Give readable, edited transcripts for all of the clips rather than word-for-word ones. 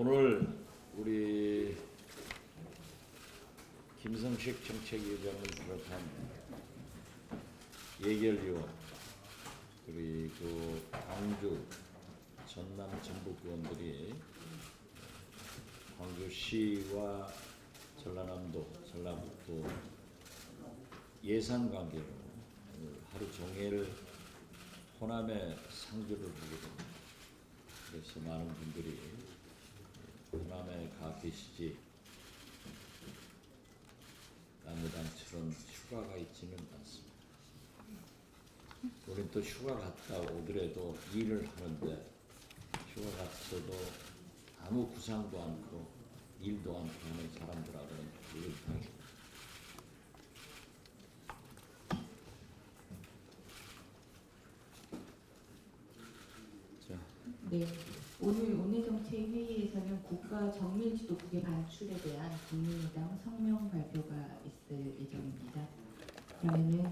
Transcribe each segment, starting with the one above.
오늘 우리 김성식 정책위원장을 비롯한 예결위원 그리고 광주, 전남, 전북 의원들이 광주시와 전라남도, 전라북도 예산 관계로 하루 종일 호남에 상주를 하게 됩니다. 그래서 많은 분들이 호남에 가 계시지 남해당처럼 휴가가 있지는 않습니다. 우리는 또 휴가 갔다 오더라도 일을 하는데 휴가 갔어도 아무 구상도 않고 일도 않고 하는 사람들하고는 일을 당합니다. 네, 오늘 정책회의에서는 국가 정밀지도국의 반출에 대한 국민의당 성명 발표가 있을 예정입니다. 그러면은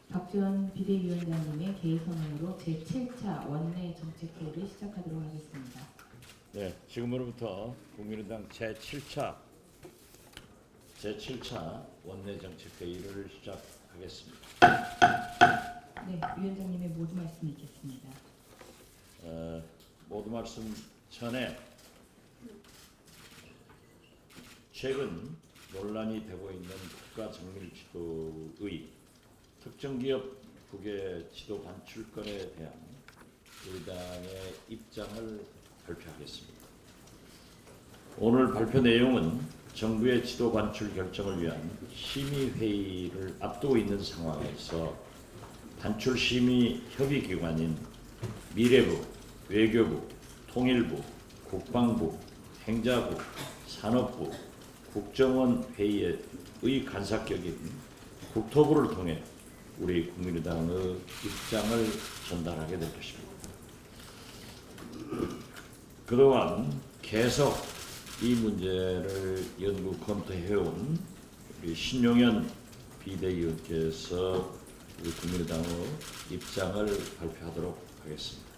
박지원 비대위원장님의 개의 선언으로 제7차 원내 정책회의를 시작하도록 하겠습니다. 네, 지금으로부터 국민의당 제7차 원내 정책회의를 시작하겠습니다. 네, 위원장님의 모두 말씀 있겠습니다. 모두 말씀 전에 최근 논란이 되고 있는 국가정밀지도의 특정기업 국외 지도 반출권에 대한 우리 당의 입장을 발표하겠습니다. 오늘 발표 내용은 정부의 지도 반출 결정을 위한 심의회의를 앞두고 있는 상황에서 반출 심의 협의기관인 미래부, 외교부, 통일부, 국방부, 행자부, 산업부, 국정원 회의의 간사격인 국토부를 통해 우리 국민의당의 입장을 전달하게 될 것입니다. 그동안 계속 이 문제를 연구 검토해온 우리 신용현 비대위원께서 우리 국민의당의 입장을 발표하도록 하겠습니다.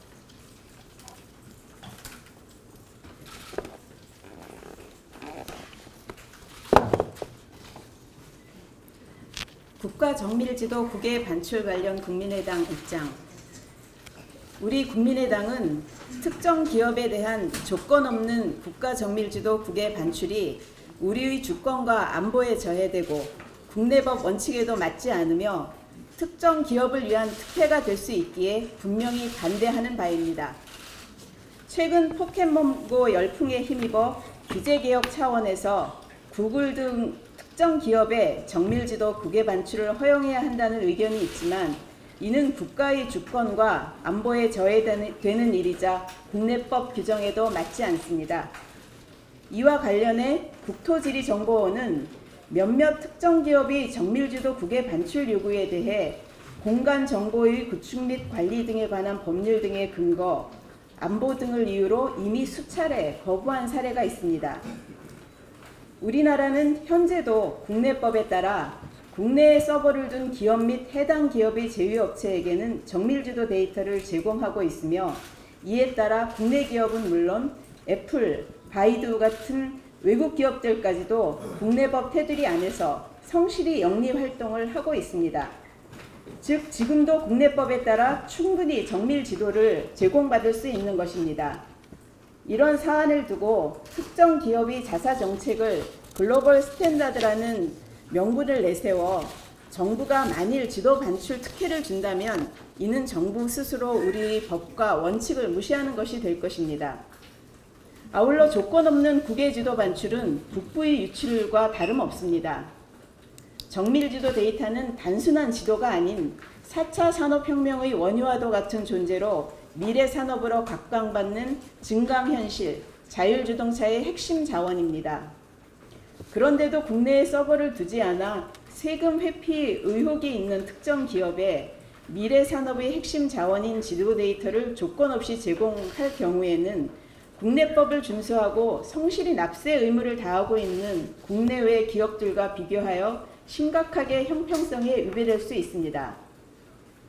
국가정밀지도 국외 반출 관련 국민의당 입장. 우리 국민의당은 특정 기업에 대한 조건 없는 국가정밀지도 국외 반출이 우리의 주권과 안보에 저해되고 국내법 원칙에도 맞지 않으며 특정 기업을 위한 특혜가 될 수 있기에 분명히 반대하는 바입니다. 최근 포켓몬고 열풍에 힘입어 규제개혁 차원에서 구글 등 특정 기업의 정밀지도 국외 반출을 허용해야 한다는 의견이 있지만 이는 국가의 주권과 안보에 저해되는 일이자 국내법 규정에도 맞지 않습니다. 이와 관련해 국토지리정보원은 몇몇 특정 기업의 정밀지도 국외 반출 요구에 대해 공간 정보의 구축 및 관리 등에 관한 법률 등의 근거, 안보 등을 이유로 이미 수차례 거부한 사례가 있습니다. 우리나라는 현재도 국내법에 따라 국내에 서버를 둔 기업 및 해당 기업의 제휴업체에게는 정밀지도 데이터를 제공하고 있으며 이에 따라 국내 기업은 물론 애플, 바이두 같은 외국 기업들까지도 국내법 테두리 안에서 성실히 영리 활동을 하고 있습니다. 즉 지금도 국내법에 따라 충분히 정밀지도를 제공받을 수 있는 것입니다. 이런 사안을 두고 특정 기업의 자사 정책을 글로벌 스탠다드라는 명분을 내세워 정부가 만일 지도 반출 특혜를 준다면 이는 정부 스스로 우리 법과 원칙을 무시하는 것이 될 것입니다. 아울러 조건 없는 국외 지도 반출은 북부의 유출과 다름없습니다. 정밀지도 데이터는 단순한 지도가 아닌 4차 산업혁명의 원유와도 같은 존재로 미래 산업으로 각광받는 증강현실, 자율주동차의 핵심 자원입니다. 그런데도 국내에 서버를 두지 않아 세금 회피 의혹이 있는 특정 기업에 미래 산업의 핵심 자원인 지도 데이터를 조건 없이 제공할 경우에는 국내법을 준수하고 성실히 납세 의무를 다하고 있는 국내외 기업들과 비교하여 심각하게 형평성에 위배될 수 있습니다.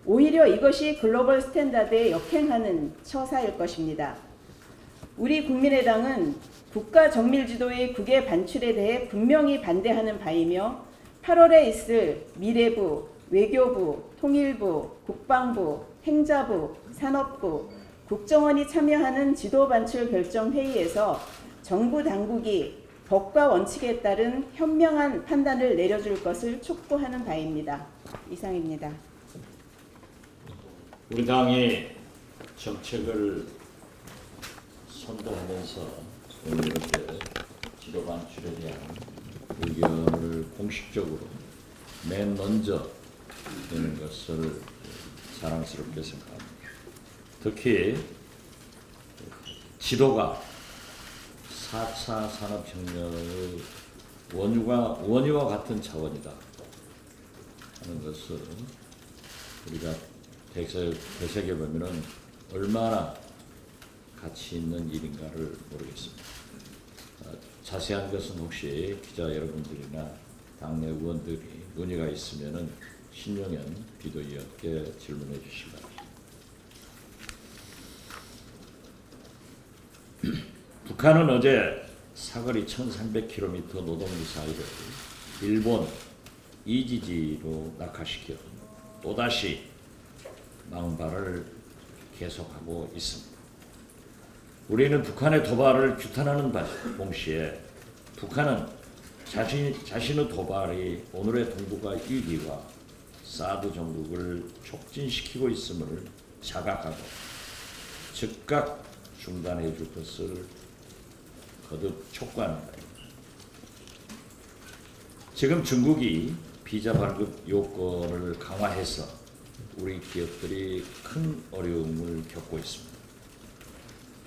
오히려 이것이 글로벌 스탠다드에 역행하는 처사일 것입니다. 우리 국민의당은 국가 정밀주도의 국외 반출에 대해 분명히 반대하는 바이며 8월에 있을 미래부, 외교부, 통일부, 국방부, 행자부, 산업부, 국정원이 참여하는 지도 반출 결정 회의에서 정부 당국이 법과 원칙에 따른 현명한 판단을 내려줄 것을 촉구하는 바입니다. 이상입니다. 우리 당이 정책을 선도하면서 오늘 이렇게 지도 반출에 대한 의견을 공식적으로 맨 먼저 내는 것을 자랑스럽게 생각합니다. 특히 지도가 4차 산업혁명의 원유와 같은 자원이다 하는 것을 우리가 되새겨보면 얼마나 가치 있는 일인가를 모르겠습니다. 자세한 것은 혹시 기자 여러분들이나 당내 의원들이 문의가 있으면 신용현 비도위원께 질문해 주시기 바랍니다. 북한은 어제 사거리 1300km 노동 미사일을 일본 이지지로 낙하시켜 또다시 망발을 계속하고 있습니다. 우리는 북한의 도발을 규탄하는 동시에 북한은 자신의 도발이 오늘의 동북아 위기와 사드 정국을 촉진시키고 있음을 자각하고 즉각 중단해 줄 것을 거듭 촉구합니다. 지금 중국이 비자 발급 요건을 강화해서 우리 기업들이 큰 어려움을 겪고 있습니다.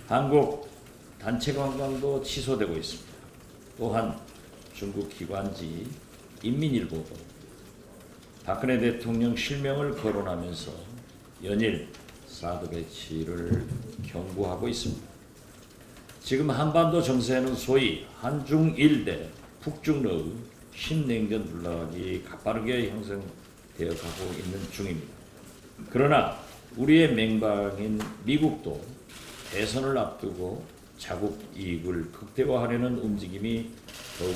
한국 단체 관광도 취소되고 있습니다. 또한 중국 기관지 인민일보도 박근혜 대통령 실명을 거론하면서 연일 사드 배치를 경고하고 있습니다. 지금 한반도 정세는 소위 한중일 대 북중의 신냉전 분락이 가파르게 형성되어 가고 있는 중입니다. 그러나 우리의 맹방인 미국도 대선을 앞두고 자국 이익을 극대화하려는 움직임이 더욱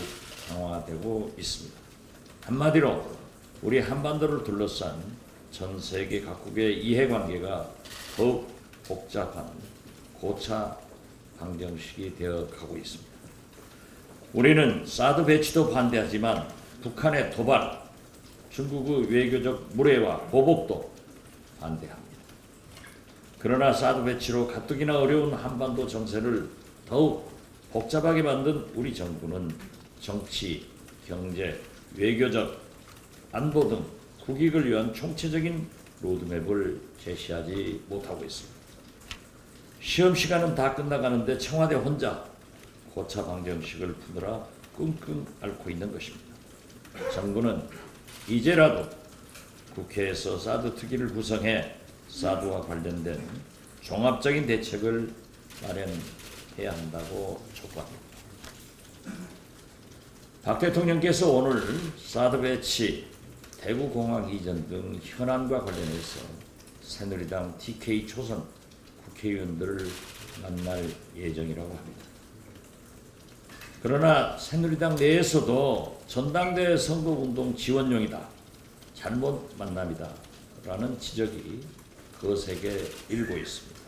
강화되고 있습니다. 한마디로 우리 한반도를 둘러싼 전 세계 각국의 이해관계가 더욱 복잡한 고차 방정식이 되어 가고 있습니다. 우리는 사드 배치도 반대하지만 북한의 도발, 중국의 외교적 무례와 보복도 반대합니다. 그러나 사드 배치로 가뜩이나 어려운 한반도 정세를 더욱 복잡하게 만든 우리 정부는 정치, 경제, 외교적, 안보 등 국익을 위한 총체적인 로드맵을 제시하지 못하고 있습니다. 시험 시간은 다 끝나가는데 청와대 혼자 고차 방정식을 푸느라 끙끙 앓고 있는 것입니다. 정부는 이제라도 국회에서 사드 특위를 구성해 사드와 관련된 종합적인 대책을 마련해야 한다고 촉구합니다. 박 대통령께서 오늘 사드 배치, 대구공항 이전 등 현안과 관련해서 새누리당 TK 초선 국회의원들을 만날 예정이라고 합니다. 그러나 새누리당 내에서도 전당대회 선거운동 지원용이다, 잘못 만남이다 라는 지적이 거세게 일고 있습니다.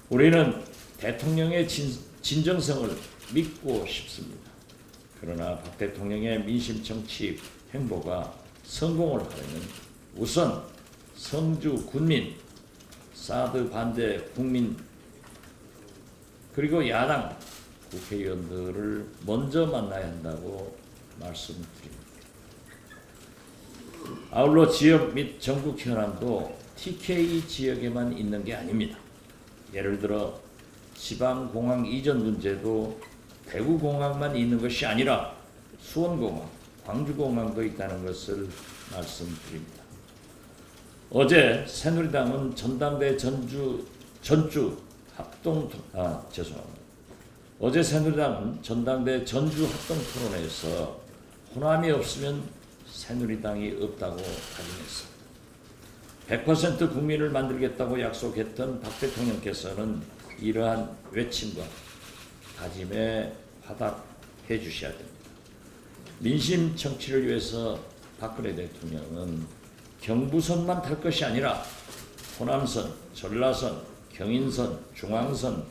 우리는 대통령의 진정성을 믿고 싶습니다. 그러나 박 대통령의 민심 정치 행보가 성공을 하려면 우선 성주 군민, 사드 반대 국민, 그리고 야당 국회의원들을 먼저 만나야 한다고 말씀드립니다. 아울러 지역 및 전국 현안도 TK 지역에만 있는 게 아닙니다. 예를 들어 지방공항 이전 문제도 대구공항만 있는 것이 아니라 수원공항, 광주공항도 있다는 것을 말씀드립니다. 어제 새누리당은 전당대 어제 새누리당은 전당대 전주 합동 토론회에서 호남이 없으면 새누리당이 없다고 다짐했습니다. 100% 국민을 만들겠다고 약속했던 박 대통령께서는 이러한 외침과 다짐에 화답해 주셔야 됩니다. 민심 정치를 위해서 박근혜 대통령은 경부선만 탈 것이 아니라 호남선, 전라선, 경인선, 중앙선,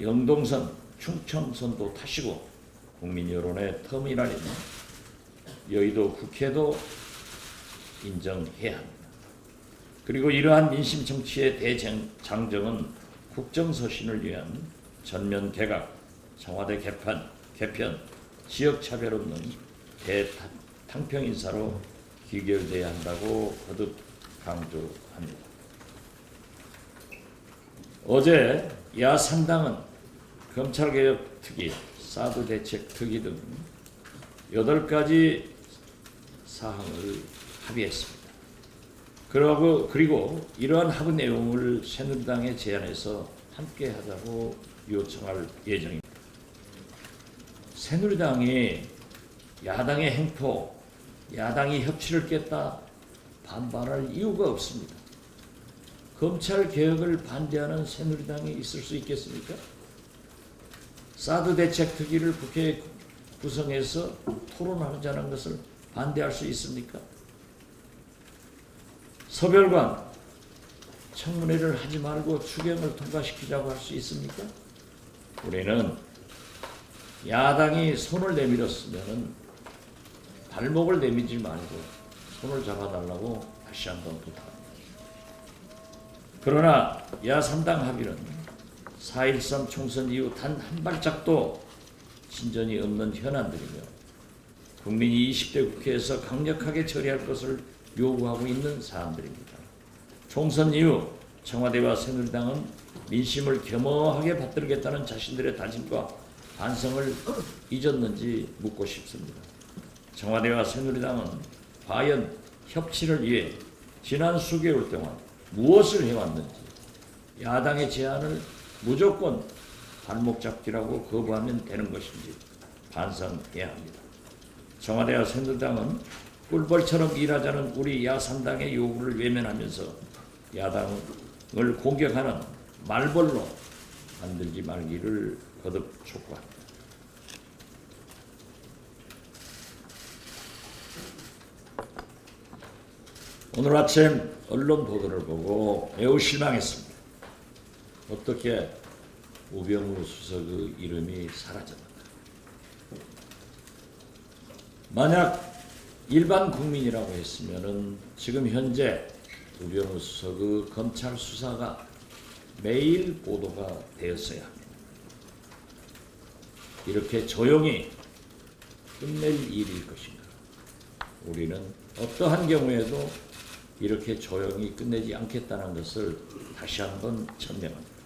영동선, 충청선도 타시고 국민 여론의 터미널인 여의도 국회도 인정해야 합니다. 그리고 이러한 민심 정치의 대장정은 국정서신을 위한 전면 개각, 청와대 개편, 지역 차별 없는 대탕평 인사로 귀결돼야 한다고 거듭 강조합니다. 어제 야3당은 검찰개혁 특위, 사드 대책 특위 등 8가지 사항을 합의했습니다. 그리고 이러한 합의 내용을 새누리당에 제안해서 함께 하자고 요청할 예정입니다. 새누리당이 야당의 행포, 야당이 협치를 깼다 반발할 이유가 없습니다. 검찰 개혁을 반대하는 새누리당이 있을 수 있겠습니까? 사드 대책 특위를 국회에 구성해서 토론하자는 것을 반대할 수 있습니까? 서별관 청문회를 하지 말고 추경을 통과시키자고 할 수 있습니까? 우리는 야당이 손을 내밀었으면 발목을 내밀지 말고 손을 잡아달라고 다시 한번 부탁합니다. 그러나 야3당 합의는 4.13 총선 이후 단 한 발짝도 진전이 없는 현안들이며 국민이 20대 국회에서 강력하게 처리할 것을 요구하고 있는 사안들입니다. 총선 이후 청와대와 새누리당은 민심을 겸허하게 받들겠다는 자신들의 다짐과 반성을 잊었는지 묻고 싶습니다. 청와대와 새누리당은 과연 협치를 위해 지난 수개월 동안 무엇을 해왔는지, 야당의 제안을 무조건 발목 잡기라고 거부하면 되는 것인지 반성해야 합니다. 청와대와 새누리당은 꿀벌처럼 일하자는 우리 야3당의 요구를 외면하면서 야당을 공격하는 말벌로 만들지 말기를 거듭 촉구합니다. 오늘 아침 언론 보도를 보고 매우 실망했습니다. 어떻게 우병우 수석의 이름이 사라졌는가? 만약 일반 국민이라고 했으면은 지금 현재 우병우 수석의 검찰 수사가 매일 보도가 되었어야 합니다. 이렇게 조용히 끝낼 일일 것인가? 우리는 어떠한 경우에도 이렇게 조용히 끝내지 않겠다는 것을 다시 한번 천명합니다.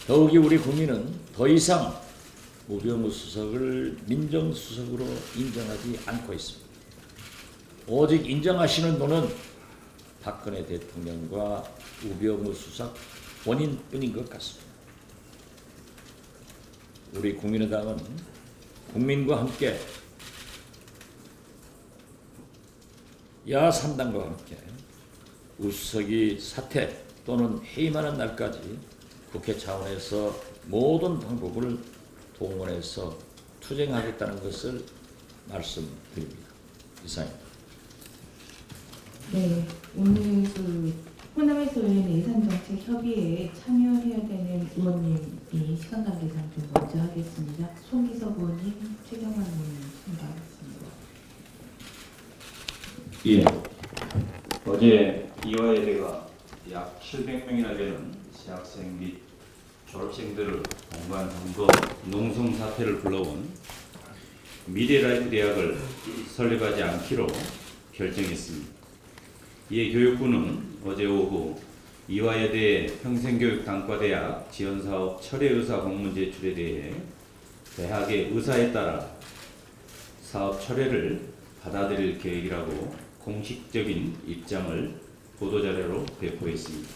더욱이 우리 국민은 더 이상 우병우 수석을 민정수석으로 인정하지 않고 있습니다. 오직 인정하시는 분은 박근혜 대통령과 우병우 수석 본인뿐인 것 같습니다. 우리 국민의당은 국민과 함께 야3당과 함께 우수석이 사퇴 또는 해임하는 날까지 국회 차원에서 모든 방법을 동원해서 투쟁하겠다는 것을 말씀드립니다. 이상입니다. 네, 오늘 호남에서 열린 예산정책 협의회에 참여해야 되는 의원님이 시간 관계상 좀 먼저 하겠습니다. 송기석 의원님, 최경환 의원님 참가하겠습니다. 예. 어제 이화여대가 약 700명이나 되는 재학생 및 졸업생들을 공간 선거 농성 사태를 불러온 미래라이프 대학을 설립하지 않기로 결정했습니다. 이에 교육부는 어제 오후 이화여대 평생교육단과대학 지원사업 철회의사 공문 제출에 대해 대학의 의사에 따라 사업 철회를 받아들일 계획이라고 공식적인 입장을 보도자료로 배포했습니다.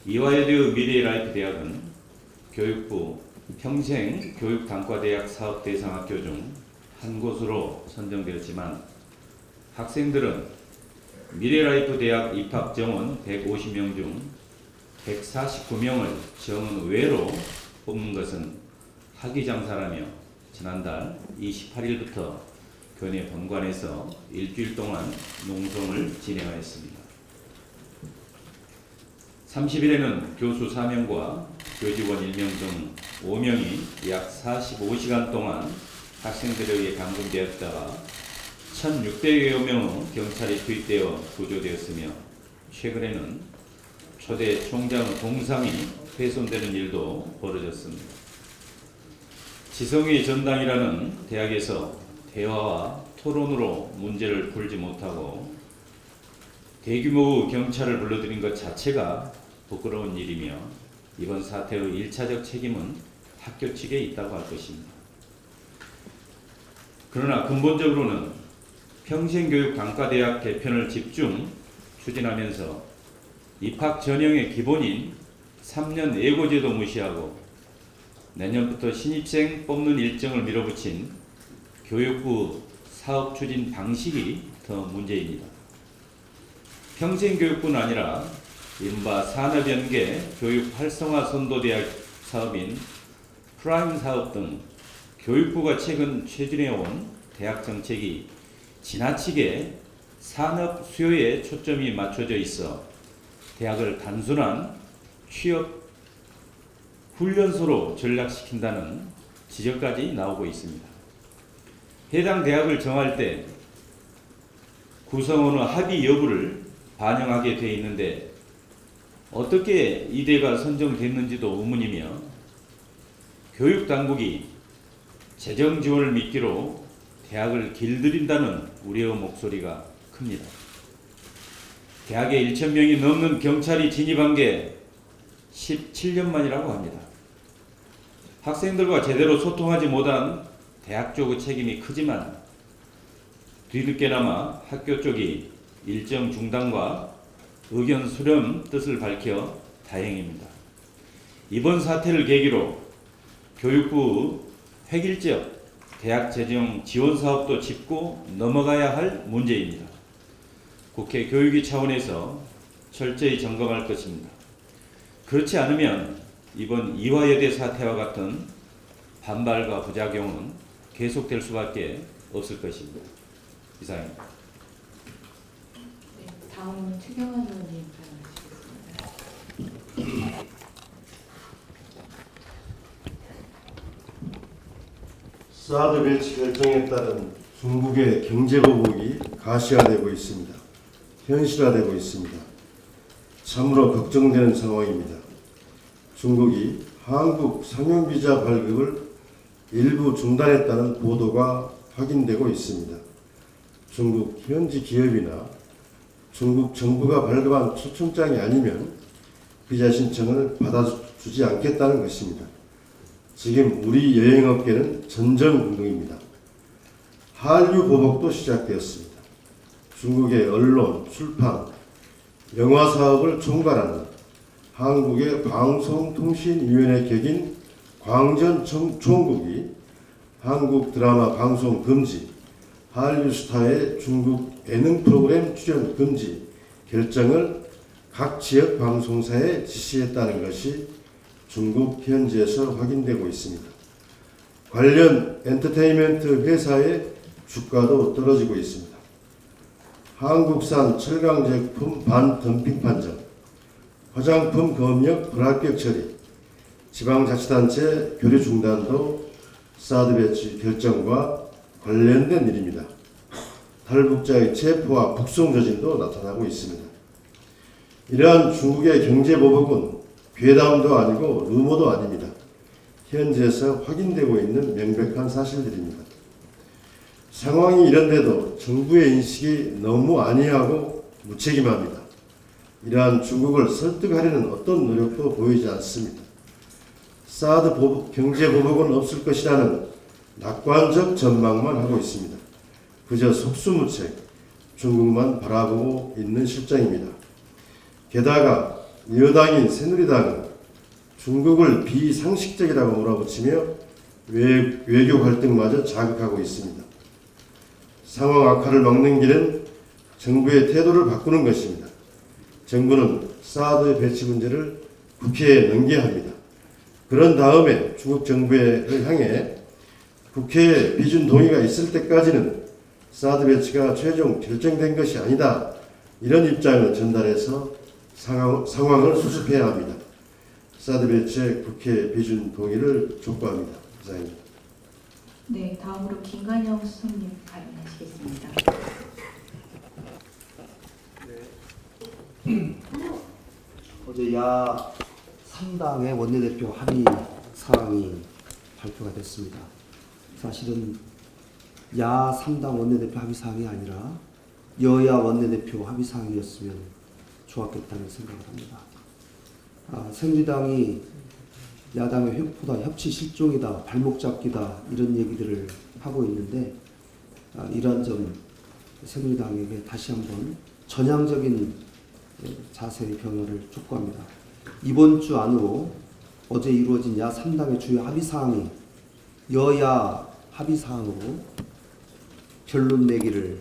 이화여대의 미래라이프 대학은 교육부 평생교육단과대학 사업 대상 학교 중 한 곳으로 선정되었지만 학생들은 미래라이프 대학 입학 정원 150명 중 149명을 정원 외로 뽑는 것은 학위장사라며 지난달 28일부터 교내 본관에서 일주일 동안 농성을 진행하였습니다. 30일에는 교수 4명과 교직원 1명 등 5명이 약 45시간 동안 학생들에 의해 감금되었다가 1,600여 명의 경찰이 투입되어 구조되었으며 최근에는 초대 총장의 동상이 훼손되는 일도 벌어졌습니다. 지성의 전당이라는 대학에서 대화와 토론으로 문제를 풀지 못하고 대규모의 경찰을 불러들인 것 자체가 부끄러운 일이며 이번 사태의 1차적 책임은 학교 측에 있다고 할 것입니다. 그러나 근본적으로는 평생교육 단과대학 개편을 집중 추진하면서 입학 전형의 기본인 3년 예고제도 무시하고 내년부터 신입생 뽑는 일정을 밀어붙인 교육부 사업 추진 방식이 더 문제입니다. 평생교육뿐 아니라 이른바 산업연계 교육 활성화 선도대학 사업인 프라임 사업 등 교육부가 최근 추진해온 대학 정책이 지나치게 산업 수요에 초점이 맞춰져 있어 대학을 단순한 취업 훈련소로 전락시킨다는 지적까지 나오고 있습니다. 해당 대학을 정할 때 구성원의 합의 여부를 반영하게 돼 있는데 어떻게 이대가 선정됐는지도 의문이며 교육당국이 재정 지원을 미끼로 대학을 길들인다는 우려의 목소리가 큽니다. 대학에 1,000명이 넘는 경찰이 진입한 게 17년 만이라고 합니다. 학생들과 제대로 소통하지 못한 대학 쪽의 책임이 크지만 뒤늦게나마 학교 쪽이 일정 중단과 의견 수렴 뜻을 밝혀 다행입니다. 이번 사태를 계기로 교육부 획일적 대학 재정 지원 사업도 짚고 넘어가야 할 문제입니다. 국회 교육위 차원에서 철저히 점검할 것입니다. 그렇지 않으면 이번 이화여대 사태와 같은 반발과 부작용은 계속될 수밖에 없을 것입니다. 이상입니다. 네, 다음은 최경환 의원님 발언하시겠습니다. 사드 배치 결정에 따른 중국의 경제 보복이 가시화되고 있습니다. 현실화되고 있습니다. 참으로 걱정되는 상황입니다. 중국이 한국 상용비자 발급을 일부 중단했다는 보도가 확인되고 있습니다. 중국 현지 기업이나 중국 정부가 발급한 초청장이 아니면 비자 신청을 받아주지 않겠다는 것입니다. 지금 우리 여행업계는 전전긍긍입니다. 한류 보복도 시작되었습니다. 중국의 언론, 출판, 영화 사업을 총괄하는 한국의 방송통신위원회 격인 광전 총국이 한국 드라마 방송 금지, 한류 스타의 중국 예능 프로그램 출연 금지 결정을 각 지역 방송사에 지시했다는 것이 중국 현지에서 확인되고 있습니다. 관련 엔터테인먼트 회사의 주가도 떨어지고 있습니다. 한국산 철강 제품 반덤핑 판정, 화장품 검역 불합격 처리, 지방자치단체 교류 중단도 사드 배치 결정과 관련된 일입니다. 탈북자의 체포와 북송 조짐도 나타나고 있습니다. 이러한 중국의 경제 보복은 괴담도 아니고 루머도 아닙니다. 현지에서 확인되고 있는 명백한 사실들입니다. 상황이 이런데도 정부의 인식이 너무 안이하고 무책임합니다. 이러한 중국을 설득하려는 어떤 노력도 보이지 않습니다. 사드 경제 보복은 없을 것이라는 낙관적 전망만 하고 있습니다. 그저 속수무책 중국만 바라보고 있는 실정입니다. 게다가 여당인 새누리당은 중국을 비상식적이라고 몰아붙이며 외교 갈등마저 자극하고 있습니다. 상황 악화를 막는 길은 정부의 태도를 바꾸는 것입니다. 정부는 사드 배치 문제를 국회에 넘겨야 합니다. 그런 다음에 중국 정부를 향해 국회에 비준 동의가 있을 때까지는 사드 배치가 최종 결정된 것이 아니다. 이런 입장을 전달해서 상황을 수습해야 합니다. 사드 배치의 국회 비준 동의를 촉구합니다. 이상입니다. 네, 다음으로 김관영 수석님 발언하시겠습니다. 어제 야 3당의 원내대표 합의 사항이 발표가 됐습니다. 사실은 야 3당 원내대표 합의 사항이 아니라 여야 원내대표 합의 사항이었으면 좋았겠다는 생각을 합니다. 새누리당이 야당의 횡포다, 협치 실종이다, 발목 잡기다 이런 얘기들을 하고 있는데 이러한 점 새누리당에게 다시 한번 전향적인 자세의 변화를 촉구합니다. 이번 주 안으로 어제 이루어진 야 3당의 주요 합의사항이 여야 합의사항으로 결론 내기를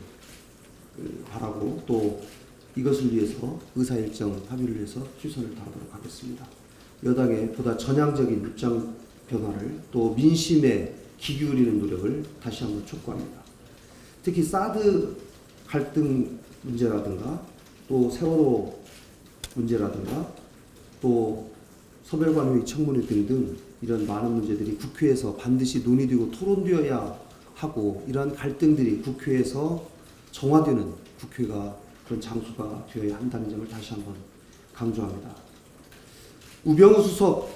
바라고 또 이것을 위해서 의사일정 합의를 해서 최선을 다하도록 하겠습니다. 여당의 보다 전향적인 입장 변화를 또 민심에 귀 기울이는 노력을 다시 한번 촉구합니다. 특히 사드 갈등 문제라든가 또 세월호 문제라든가 또 서별관회의 청문회 등등 이런 많은 문제들이 국회에서 반드시 논의되고 토론되어야 하고 이러한 갈등들이 국회에서 정화되는 국회가 그런 장소가 되어야 한다는 점을 다시 한번 강조합니다. 우병우 수석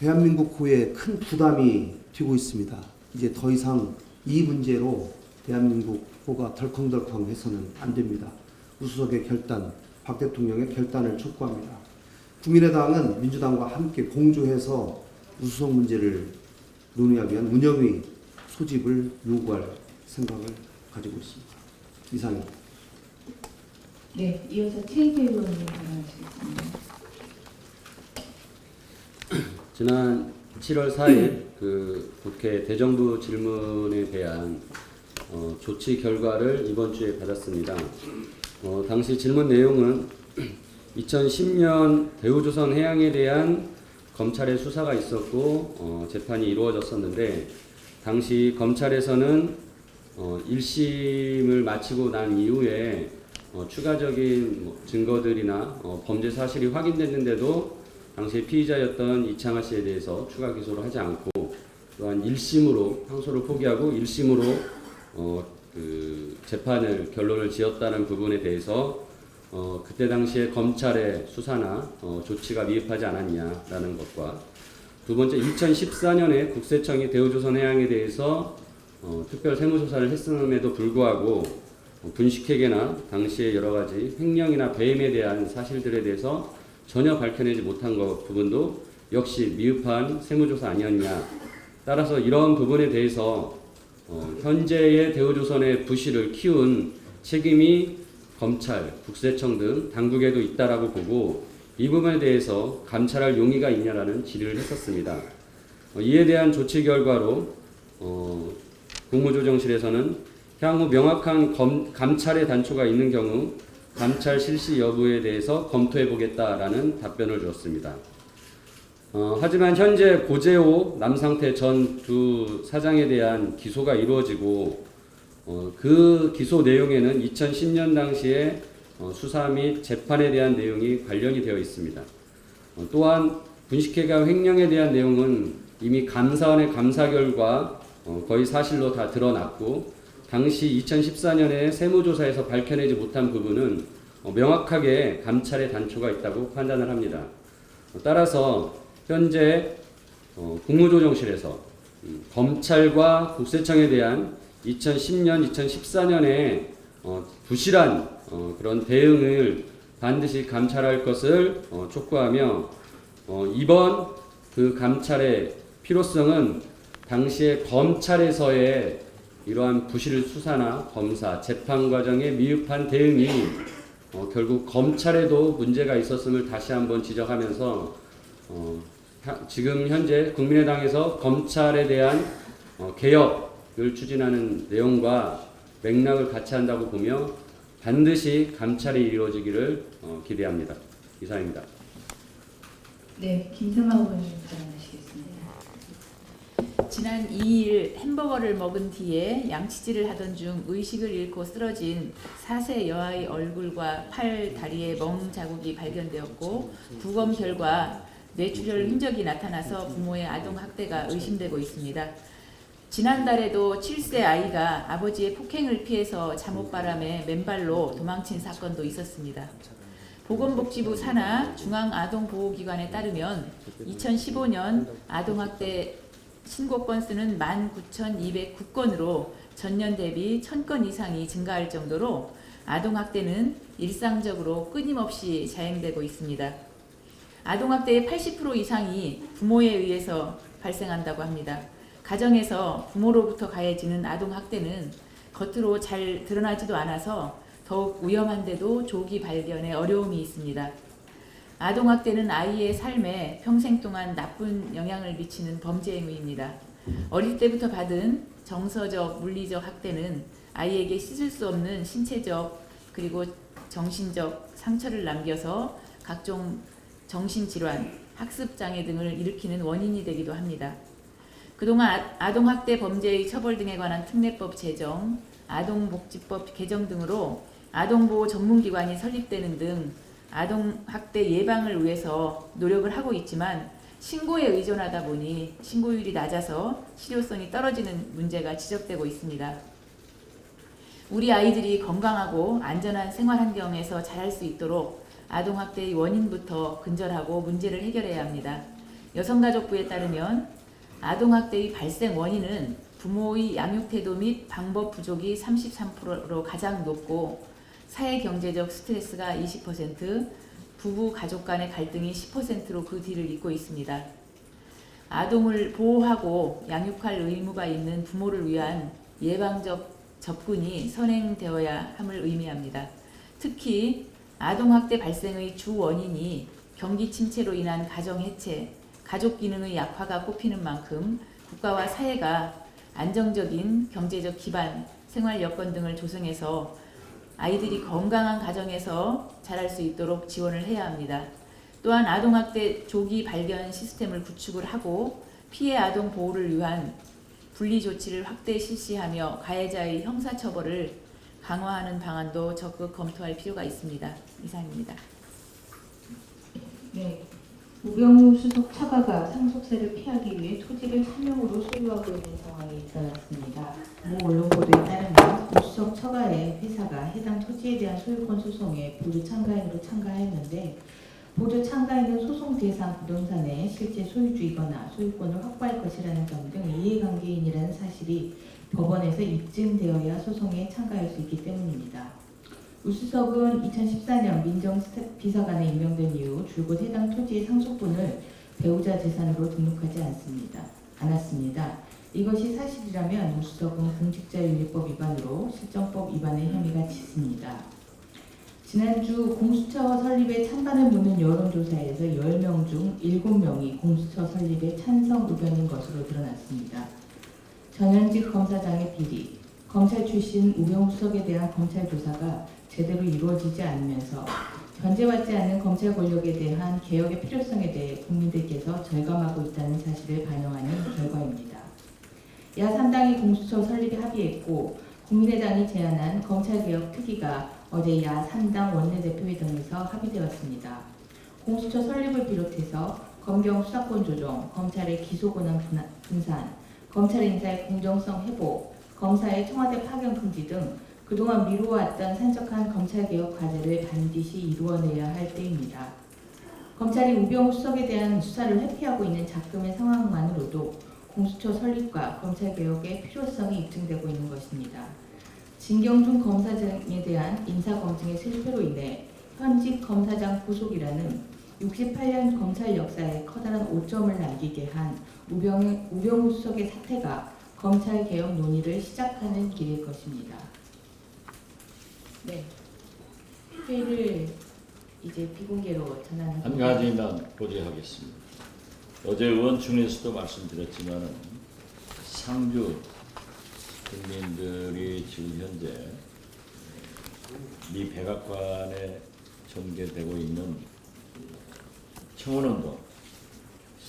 대한민국 호에 큰 부담이 되고 있습니다. 이제 더 이상 이 문제로 대한민국 호가 덜컹덜컹 해서는 안 됩니다. 우 수석의 결단, 박 대통령의 결단을 촉구합니다. 국민의당은 민주당과 함께 공조해서 우 수석 문제를 논의하기 위한 운영위 소집을 요구할 생각을 가지고 있습니다. 이상입니다. 네, 이어서 최인태 의원님 발언하시겠습니다. 지난 7월 4일 그 국회 대정부 질문에 대한 조치 결과를 이번 주에 받았습니다. 당시 질문 내용은 2010년 대우조선 해양에 대한 검찰의 수사가 있었고 재판이 이루어졌었는데 당시 검찰에서는 1심을 마치고 난 이후에 추가적인 증거들이나 범죄 사실이 확인됐는데도 당시 피의자였던 이창하 씨에 대해서 추가 기소를 하지 않고 또한 1심으로 항소를 포기하고 1심으로 그 재판을 결론을 지었다는 부분에 대해서 그때 당시에 검찰의 수사나 조치가 미흡하지 않았냐라는 것과 두 번째 2014년에 국세청이 대우조선해양에 대해서 특별 세무조사를 했음에도 불구하고 분식회계나 당시의 여러 가지 횡령이나 배임에 대한 사실들에 대해서 전혀 밝혀내지 못한 것 부분도 역시 미흡한 세무조사 아니었냐. 따라서 이런 부분에 대해서 현재의 대우조선의 부실을 키운 책임이 검찰, 국세청 등 당국에도 있다라고 보고 이 부분에 대해서 감찰할 용의가 있냐라는 질의를 했었습니다. 이에 대한 조치 결과로 국무조정실에서는 향후 명확한 감찰의 단초가 있는 경우 감찰 실시 여부에 대해서 검토해 보겠다라는 답변을 주었습니다. 하지만 현재 고재호, 남상태 전 두 사장에 대한 기소가 이루어지고 그 기소 내용에는 2010년 당시에 수사 및 재판에 대한 내용이 관련이 되어 있습니다. 또한 분식회계와 횡령에 대한 내용은 이미 감사원의 감사 결과 거의 사실로 다 드러났고 당시 2014년에 세무조사에서 밝혀내지 못한 부분은 명확하게 감찰의 단초가 있다고 판단을 합니다. 따라서 현재 국무조정실에서 검찰과 국세청에 대한 2010년, 2014년에 부실한 그런 대응을 반드시 감찰할 것을 촉구하며 이번 그 감찰의 필요성은 당시에 검찰에서의 이러한 부실 수사나 검사, 재판 과정의 미흡한 대응이 결국 검찰에도 문제가 있었음을 다시 한번 지적하면서 지금 현재 국민의당에서 검찰에 대한 개혁을 추진하는 내용과 맥락을 같이 한다고 보며 반드시 감찰이 이루어지기를 기대합니다. 이상입니다. 네, 김삼아 의원님 발언하시겠습니다. 지난 2일 햄버거를 먹은 뒤에 양치질을 하던 중 의식을 잃고 쓰러진 4세 여아의 얼굴과 팔, 다리에 멍 자국이 발견되었고 부검 결과 뇌출혈 흔적이 나타나서 부모의 아동 학대가 의심되고 있습니다. 지난달에도 7세 아이가 아버지의 폭행을 피해서 잠옷바람에 맨발로 도망친 사건도 있었습니다. 보건복지부 산하 중앙아동보호기관에 따르면 2015년 아동학대 신고 건수는 19,209건으로 전년 대비 1,000건 이상이 증가할 정도로 아동학대는 일상적으로 끊임없이 자행되고 있습니다. 아동학대의 80% 이상이 부모에 의해서 발생한다고 합니다. 가정에서 부모로부터 가해지는 아동학대는 겉으로 잘 드러나지도 않아서 더욱 위험한데도 조기 발견에 어려움이 있습니다. 아동학대는 아이의 삶에 평생 동안 나쁜 영향을 미치는 범죄 행위입니다. 어릴 때부터 받은 정서적, 물리적 학대는 아이에게 씻을 수 없는 신체적 그리고 정신적 상처를 남겨서 각종 정신질환, 학습장애 등을 일으키는 원인이 되기도 합니다. 그동안 아동학대 범죄의 처벌 등에 관한 특례법 제정, 아동복지법 개정 등으로 아동보호 전문기관이 설립되는 등 아동학대 예방을 위해서 노력을 하고 있지만 신고에 의존하다 보니 신고율이 낮아서 실효성이 떨어지는 문제가 지적되고 있습니다. 우리 아이들이 건강하고 안전한 생활 환경에서 자랄 수 있도록 아동학대의 원인부터 근절하고 문제를 해결해야 합니다. 여성가족부에 따르면 아동학대의 발생 원인은 부모의 양육태도 및 방법 부족이 33%로 가장 높고 사회경제적 스트레스가 20%, 부부 가족 간의 갈등이 10%로 그 뒤를 잇고 있습니다. 아동을 보호하고 양육할 의무가 있는 부모를 위한 예방적 접근이 선행되어야 함을 의미합니다. 특히 아동학대 발생의 주 원인이 경기 침체로 인한 가정 해체, 가족 기능의 약화가 꼽히는 만큼 국가와 사회가 안정적인 경제적 기반, 생활 여건 등을 조성해서 아이들이 건강한 가정에서 자랄 수 있도록 지원을 해야 합니다. 또한 아동학대 조기 발견 시스템을 구축을 하고 피해 아동 보호를 위한 분리 조치를 확대 실시하며 가해자의 형사처벌을 강화하는 방안도 적극 검토할 필요가 있습니다. 이상입니다. 네, 우병우 수석 차관가 상속세를 피하기 위해 토지를 차명으로 소유하고 있는 상황이 일어났습니다. 모 언론 보도에 따르면 우 수석 처가의 회사가 해당 토지에 대한 소유권 소송에 보조 참가인으로 참가했는데 보조 참가인은 소송 대상 부동산의 실제 소유주이거나 소유권을 확보할 것이라는 점 등 이해관계인이라는 사실이 법원에서 입증되어야 소송에 참가할 수 있기 때문입니다. 우 수석은 2014년 민정비서관에 임명된 이후 줄곧 해당 토지의 상속분을 배우자 재산으로 등록하지 않았습니다. 이것이 사실이라면 우 수석은 공직자윤리법 위반으로 실정법 위반의 혐의가 짙습니다. 지난주 공수처 설립에 찬반을 묻는 여론조사에서 10명 중 7명이 공수처 설립에 찬성 의견인 것으로 드러났습니다. 전현직 검사장의 비리, 검찰 출신 우병우 수석에 대한 검찰 조사가 제대로 이루어지지 않으면서 견제받지 않는 검찰 권력에 대한 개혁의 필요성에 대해 국민들께서 절감하고 있다는 사실을 반영하는 결과입니다. 야3당이 공수처 설립에 합의했고 국민의당이 제안한 검찰개혁 특위가 어제 야3당 원내대표회 등에서 합의되었습니다. 공수처 설립을 비롯해서 검경 수사권 조정, 검찰의 기소권한 분산, 검찰 인사의 공정성 회복, 검사의 청와대 파견 금지 등 그동안 미루어왔던 산적한 검찰개혁 과제를 반드시 이루어내야 할 때입니다. 검찰이 우병우 수석에 대한 수사를 회피하고 있는 작금의 상황만으로도 공수처 설립과 검찰개혁의 필요성이 입증되고 있는 것입니다. 진경준 검사장에 대한 인사검증의 실패로 인해 현직 검사장 구속이라는 68년 검찰 역사에 커다란 오점을 남기게 한 우병우 수석의 사태가 검찰개혁 논의를 시작하는 길일 것입니다. 네, 회의를 이제 비공개로 전환하고 한 가지만 보류하겠습니다. 어제 의원총회에서도 말씀드렸지만 상주 국민들이 지금 현재 미 백악관에 전개되고 있는 청원운동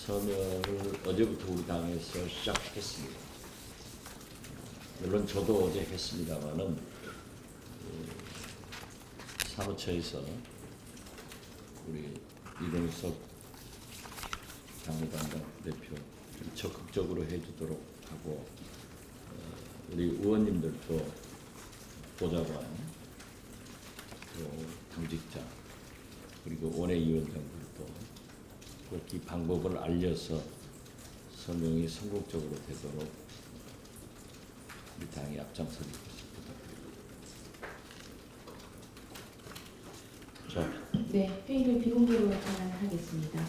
서명을 어제부터 우리 당에서 시작했습니다. 물론 저도 어제 했습니다만은 사무처에서 우리 이동석 당무단장 대표 좀 적극적으로 해주도록 하고 우리 의원님들도 보좌관 또 당직자 그리고 원외위원장들도 꼭 이 방법을 알려서 서명이 성공적으로 되도록 우리 당이 앞장서는 것을 부탁드립니다. 자, 네, 회의를 비공개로 전환하겠습니다.